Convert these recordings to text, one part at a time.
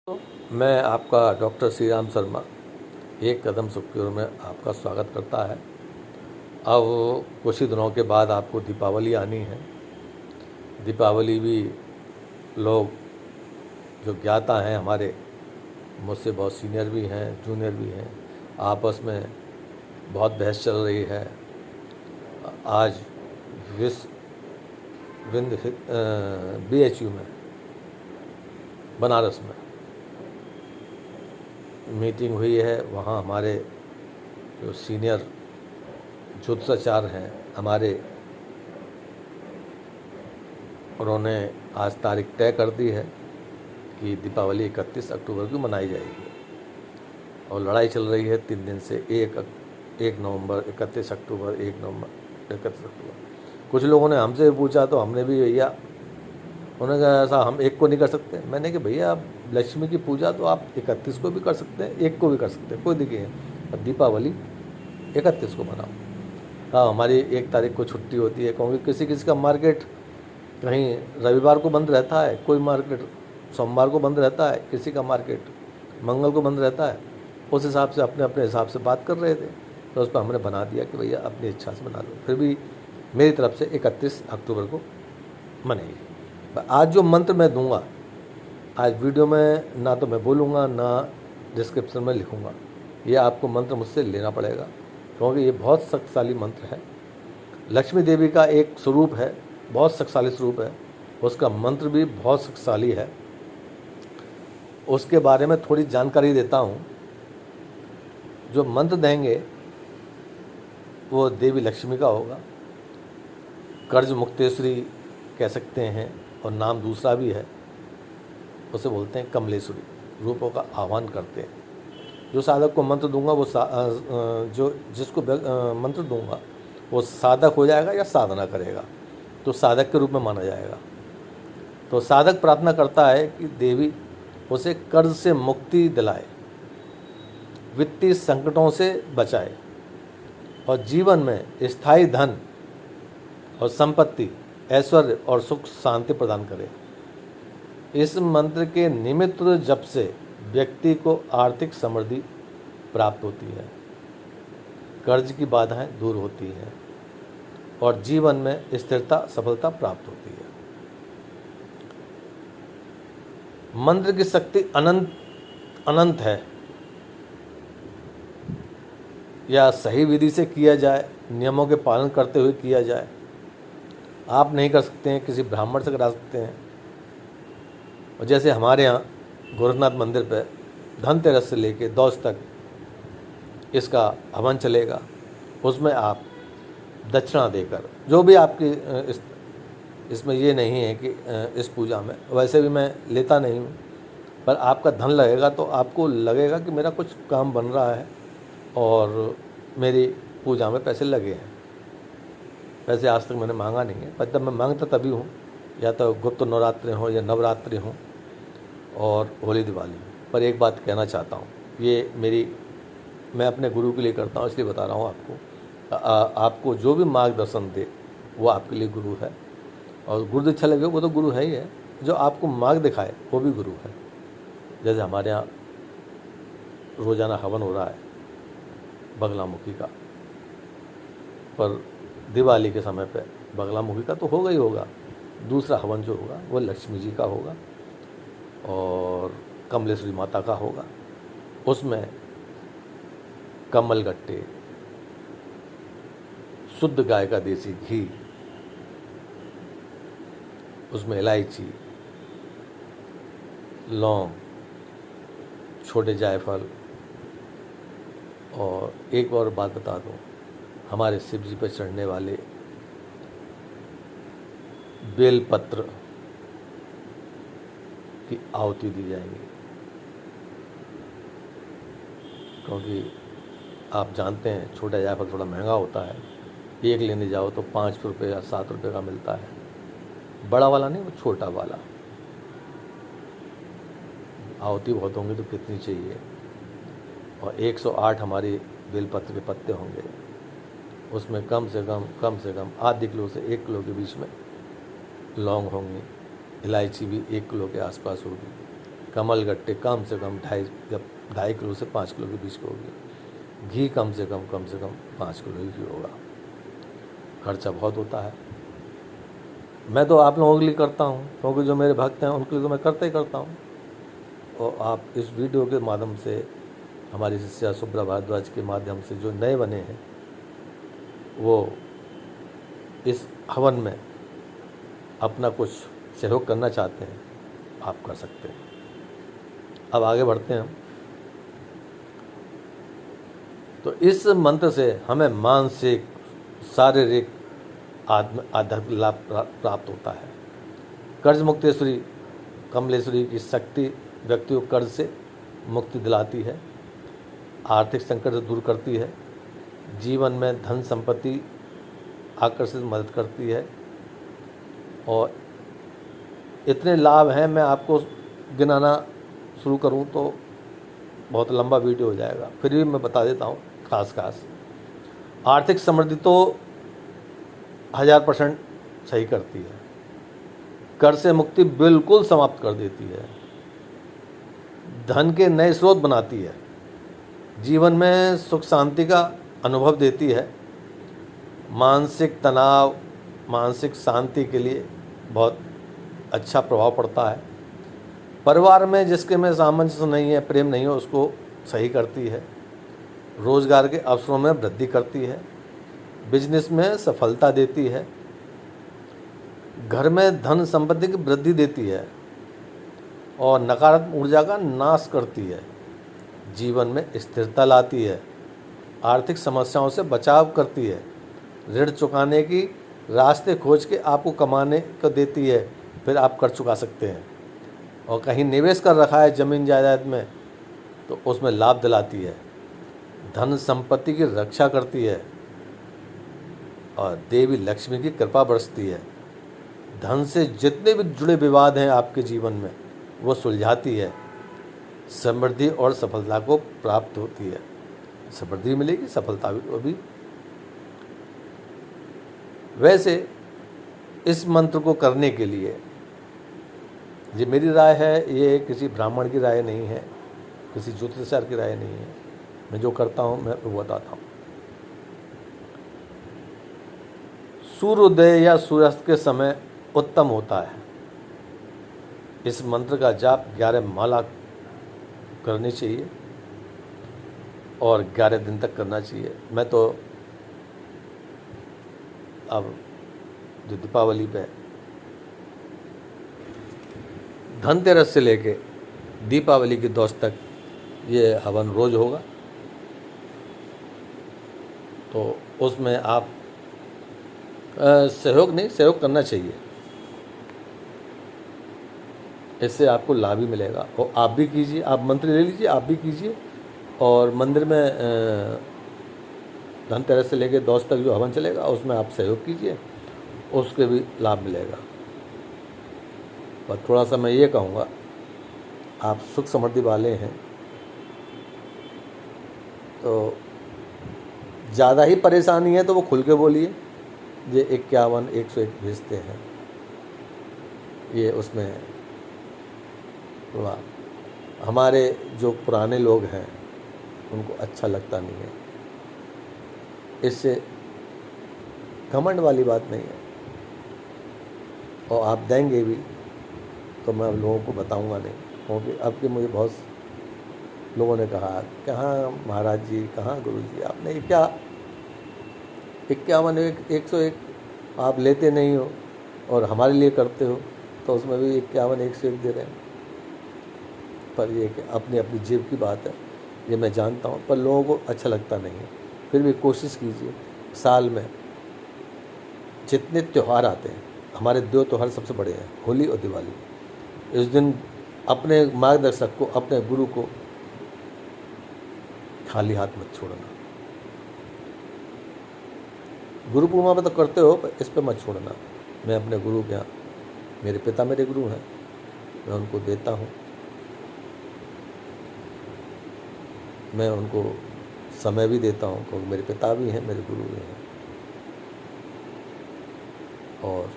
मैं आपका डॉक्टर श्री राम शर्मा एक कदम सुख की ओर में आपका स्वागत करता है। अब कुछ ही दिनों के बाद आपको दीपावली आनी है। दीपावली भी लोग जो ज्ञाता हैं हमारे, मुझसे बहुत सीनियर भी हैं, जूनियर भी हैं, आपस में बहुत बहस चल रही है। आज विश्व BHU में, बनारस में मीटिंग हुई है। वहाँ हमारे जो सीनियर ज्योतिषाचार्य हैं हमारे, उन्होंने आज तारीख तय कर दी है कि दीपावली 31 अक्टूबर को मनाई जाएगी। और लड़ाई चल रही है 3 दिन से, 1 नवंबर, 31 अक्टूबर, 1 नवंबर, 31 अक्टूबर। कुछ लोगों ने हमसे पूछा तो हमने भी भैया, उन्होंने कहा ऐसा हम 1 को नहीं कर सकते। मैंने कहा भैया आप लक्ष्मी की पूजा तो आप 31 को भी कर सकते हैं, 1 को भी कर सकते हैं, कोई दिक्कत नहीं। अब दीपावली 31 को मनाओ। हाँ, हमारी 1 तारीख को छुट्टी होती है, क्योंकि किसी किसी का मार्केट कहीं रविवार को बंद रहता है, कोई मार्केट सोमवार को बंद रहता है, किसी का मार्केट मंगल को बंद रहता है। उस हिसाब से अपने अपने हिसाब से बात कर रहे थे, तो उस पर हमने बना दिया कि भैया अपनी इच्छा से बना लो। फिर भी मेरी तरफ से 31 अक्टूबर को मनेगी। आज जो मंत्र मैं दूंगा, आज वीडियो में ना तो मैं बोलूँगा ना डिस्क्रिप्शन में लिखूँगा, ये आपको मंत्र मुझसे लेना पड़ेगा, क्योंकि ये बहुत शक्तिशाली मंत्र है। लक्ष्मी देवी का एक स्वरूप है, बहुत शक्तिशाली स्वरूप है, उसका मंत्र भी बहुत शक्तिशाली है। उसके बारे में थोड़ी जानकारी देता हूँ। जो मंत्र देंगे वो देवी लक्ष्मी का होगा। कर्ज मुक्तेश्वरी कह सकते हैं, और नाम दूसरा भी है, उसे बोलते हैं कमलेश्वरी। रूपों का आह्वान करते हैं। जो साधक को मंत्र दूंगा वो जिसको मंत्र दूंगा वो साधक हो जाएगा या साधना करेगा तो साधक के रूप में माना जाएगा। तो साधक प्रार्थना करता है कि देवी उसे कर्ज से मुक्ति दिलाए, वित्तीय संकटों से बचाए और जीवन में स्थायी धन और संपत्ति, ऐश्वर्य और सुख शांति प्रदान करे। इस मंत्र के निमित्त जप से व्यक्ति को आर्थिक समृद्धि प्राप्त होती है, कर्ज की बाधाएं दूर होती हैं और जीवन में स्थिरता, सफलता प्राप्त होती है। मंत्र की शक्ति अनंत है। या सही विधि से किया जाए, नियमों के पालन करते हुए किया जाए। आप नहीं कर सकते हैं, किसी ब्राह्मण से करा सकते हैं। और जैसे हमारे यहाँ गोरखनाथ मंदिर पर धनतेरस से लेके दौस तक इसका हवन चलेगा, उसमें आप दक्षिणा देकर, जो भी आपकी इसमें ये नहीं है कि इस पूजा में, वैसे भी मैं लेता नहीं हूँ, पर आपका धन लगेगा तो आपको लगेगा कि मेरा कुछ काम बन रहा है और मेरी पूजा में पैसे लगे हैं। वैसे आज तक मैंने मांगा नहीं है, पर तब मैं मांगता तभी हूँ, या तो गुप्त नवरात्रि हों या नवरात्रि हों और होली दिवाली। पर एक बात कहना चाहता हूँ, ये मैं अपने गुरु के लिए करता हूँ, इसलिए बता रहा हूँ आपको। आपको जो भी मार्गदर्शन दे वो आपके लिए गुरु है, और गुरु दीक्षा लगे वो तो गुरु है ही है। जो आपको मार्ग दिखाए वो भी गुरु है। जैसे हमारे यहाँ रोज़ाना हवन हो रहा है बगलामुखी का, पर दिवाली के समय पे बगलामुखी का तो होगा ही होगा। दूसरा हवन जो होगा वो लक्ष्मी जी का होगा और कमलेश्वरी माता का होगा। उसमें कमलगट्टे, शुद्ध गाय का देसी घी, उसमें इलायची, लौंग, छोटे जायफल। और एक और बात बता दूं, हमारे शिव जी पर चढ़ने वाले बेलपत्र की आहुति दी जाएंगी, क्योंकि आप जानते हैं छोटा जायफल थोड़ा महंगा होता है। एक लेने जाओ तो 5 रुपये या 7 रुपये का मिलता है, बड़ा वाला नहीं, वो छोटा वाला। आहुति बहुत होंगी तो कितनी चाहिए। और 108 हमारी बेलपत्र के पत्ते होंगे, उसमें कम से कम आधे किलो से 1 किलो के बीच में लौंग होंगी, इलायची भी 1 किलो के आसपास होगी, कमल गट्टे कम से कम 2.5 किलो से 5 किलो के बीच की होगी। घी कम से कम 5 किलो ही होगा। खर्चा बहुत होता है। मैं तो आप लोगों के लिए करता हूँ, क्योंकि जो मेरे भक्त हैं उनके लिए तो मैं करता ही करता हूँ। और आप इस वीडियो के माध्यम से, हमारी शिष्या शुभ्रा भारद्वाज के माध्यम से जो नए बने हैं वो इस हवन में अपना कुछ सहयोग करना चाहते हैं, आप कर सकते हैं। अब आगे बढ़ते हैं हम। तो इस मंत्र से हमें मानसिक, शारीरिक, आध्यात्मिक लाभ प्राप्त होता है। कर्ज मुक्तेश्वरी कमलेश्वरी की शक्ति व्यक्ति को कर्ज से मुक्ति दिलाती है, आर्थिक संकट दूर करती है, जीवन में धन संपत्ति आकर्षित मदद करती है। और इतने लाभ हैं, मैं आपको गिनाना शुरू करूं तो बहुत लंबा वीडियो हो जाएगा, फिर भी मैं बता देता हूं खास। आर्थिक समृद्धि तो 1000% सही करती है। कर्ज से मुक्ति बिल्कुल समाप्त कर देती है। धन के नए स्रोत बनाती है। जीवन में सुख शांति का अनुभव देती है। मानसिक तनाव, मानसिक शांति के लिए बहुत अच्छा प्रभाव पड़ता है। परिवार में जिसके में सामंजस्य नहीं है, प्रेम नहीं है, उसको सही करती है। रोजगार के अवसरों में वृद्धि करती है। बिजनेस में सफलता देती है। घर में धन संपत्ति की वृद्धि देती है और नकारात्मक ऊर्जा का नाश करती है। जीवन में स्थिरता लाती है। आर्थिक समस्याओं से बचाव करती है। ऋण चुकाने की रास्ते खोज के आपको कमाने को देती है, फिर आप कर चुका सकते हैं। और कहीं निवेश कर रखा है ज़मीन जायदाद में तो उसमें लाभ दिलाती है। धन संपत्ति की रक्षा करती है और देवी लक्ष्मी की कृपा बरसती है। धन से जितने भी जुड़े विवाद हैं आपके जीवन में वो सुलझाती है। समृद्धि और सफलता को प्राप्त होती है। समृद्धि मिलेगी, सफलता भी। वैसे इस मंत्र को करने के लिए, ये मेरी राय है, ये किसी ब्राह्मण की राय नहीं है, किसी ज्योतिषाचार्य की राय नहीं है। मैं जो करता हूँ मैं वो बताता हूँ। सूर्योदय या सूर्यास्त के समय उत्तम होता है। इस मंत्र का जाप 11 माला करनी चाहिए और 11 दिन तक करना चाहिए। मैं तो अब जो दीपावली पे धनतेरस से लेके दीपावली की दोस्त तक ये हवन रोज होगा, तो उसमें आप सहयोग करना चाहिए। इससे आपको लाभ भी मिलेगा और आप भी कीजिए। आप मंत्र ले लीजिए, आप भी कीजिए। और मंदिर में धनतेरस से लेकर दोस्त तक जो हवन चलेगा उसमें आप सहयोग कीजिए, उसके भी लाभ मिलेगा। और थोड़ा सा मैं ये कहूँगा, आप सुख समृद्धि वाले हैं तो ज़्यादा ही परेशानी है तो वो खुल के बोलिए। ये 51 101 भेजते हैं, ये उसमें थोड़ा हमारे जो पुराने लोग हैं उनको अच्छा लगता नहीं है। इससे घमंड वाली बात नहीं है। और आप देंगे भी तो मैं लोगों को बताऊंगा नहीं, क्योंकि अब के मुझे बहुत लोगों ने कहा, कहाँ महाराज जी, कहाँ गुरु जी, आपने क्या 51 101 आप लेते नहीं हो और हमारे लिए करते हो, तो उसमें भी 51 101 दे रहे हैं। पर ये कि अपनी अपनी जेब की बात है, ये मैं जानता हूँ, पर लोगों को अच्छा लगता नहीं है। फिर भी कोशिश कीजिए। साल में जितने त्यौहार आते हैं, हमारे 2 त्यौहार सबसे बड़े हैं, होली और दिवाली। इस दिन अपने मार्गदर्शक को, अपने गुरु को खाली हाथ मत छोड़ना। गुरु पूर्णिमा पे तो करते हो, पर इस पे मत छोड़ना। मैं अपने गुरु के यहाँ, मेरे पिता मेरे गुरु हैं, मैं उनको देता हूँ। मैं उनको समय भी देता हूँ, क्योंकि मेरे पिता भी हैं, मेरे गुरु भी हैं। और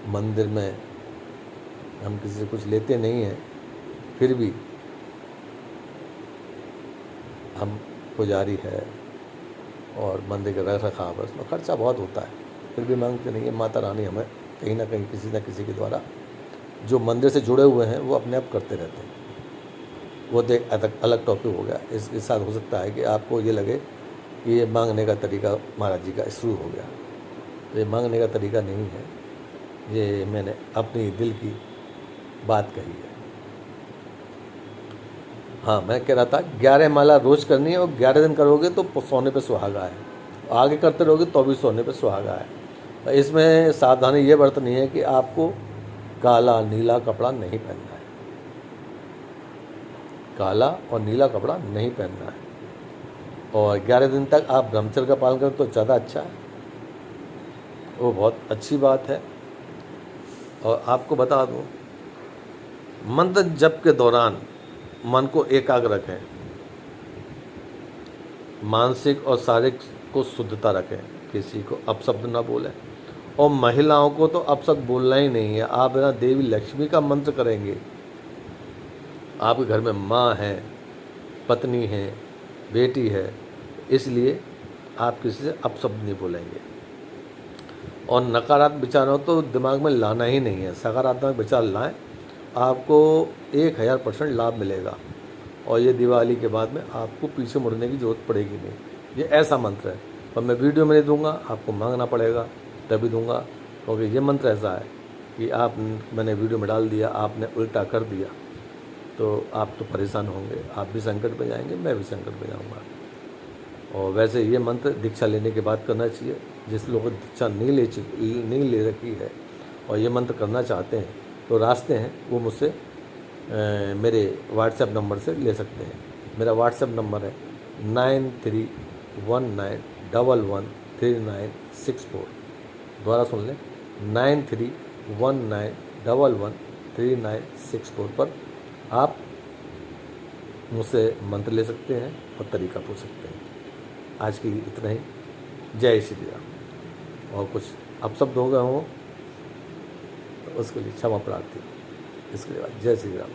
मंदिर में हम किसी से कुछ लेते नहीं हैं, फिर भी हम पुजारी है और मंदिर का रख रखाव है, उसमें खर्चा बहुत होता है, फिर भी मांगते नहीं है। माता रानी हमें कहीं ना कहीं किसी न किसी के द्वारा जो मंदिर से जुड़े हुए हैं वो अपने आप करते रहते हैं। वो तो एक अलग टॉपिक हो गया। इसके साथ हो सकता है कि आपको ये लगे कि ये मांगने का तरीका महाराज जी का शुरू हो गया, तो ये मांगने का तरीका नहीं है, ये मैंने अपनी दिल की बात कही है। हाँ, मैं कह रहा था 11 माला रोज़ करनी है और 11 दिन करोगे तो सोने पे सुहागा है, आगे करते रहोगे तो भी सोने पे सुहागा है। इसमें सावधानी ये बरतनी है कि आपको काला नीला कपड़ा नहीं पहनना है, काला और नीला कपड़ा नहीं पहनना है, और 11 दिन तक आप ब्रह्मचर्य का पालन करें तो ज़्यादा अच्छा है, वो बहुत अच्छी बात है। और आपको बता दूं, मंत्र जप के दौरान मन को एकाग्र रखें, मानसिक और शारीरिक को शुद्धता रखें, किसी को अपशब्द ना बोलें, और महिलाओं को तो अपशब्द बोलना ही नहीं है। आप ना देवी लक्ष्मी का मंत्र करेंगे, आपके घर में माँ है, पत्नी है, बेटी है, इसलिए आप किसी से अपशब्द नहीं बोलेंगे। और नकारात्मक विचारों तो दिमाग में लाना ही नहीं है, सकारात्मक विचार लाएं, आपको 1000% लाभ मिलेगा। और ये दिवाली के बाद में आपको पीछे मुड़ने की ज़रूरत पड़ेगी नहीं। ये ऐसा मंत्र है, पर मैं वीडियो में नहीं दूंगा, आपको मांगना पड़ेगा तभी दूंगा, क्योंकि ये मंत्र ऐसा है कि मैंने वीडियो में डाल दिया, आपने उल्टा कर दिया तो आप तो परेशान होंगे, आप भी संकट में जाएंगे, मैं भी संकट में जाऊँगा। और वैसे ये मंत्र दीक्षा लेने के बाद करना चाहिए। जिस लोगों को दीक्षा नहीं ले रखी है और ये मंत्र करना चाहते हैं तो रास्ते हैं, वो मुझसे मेरे व्हाट्सएप नंबर से ले सकते हैं। मेरा व्हाट्सएप नंबर है 9319113964। दोबारा सुन लें, 9319113964 पर आप मुझसे मंत्र ले सकते हैं और तरीका पूछ सकते हैं। आज के लिए इतना ही। जय श्री राम। और कुछ अपशब्द हो गए हों तो उसके लिए क्षमा प्रार्थी। इसके बाद जय श्री राम।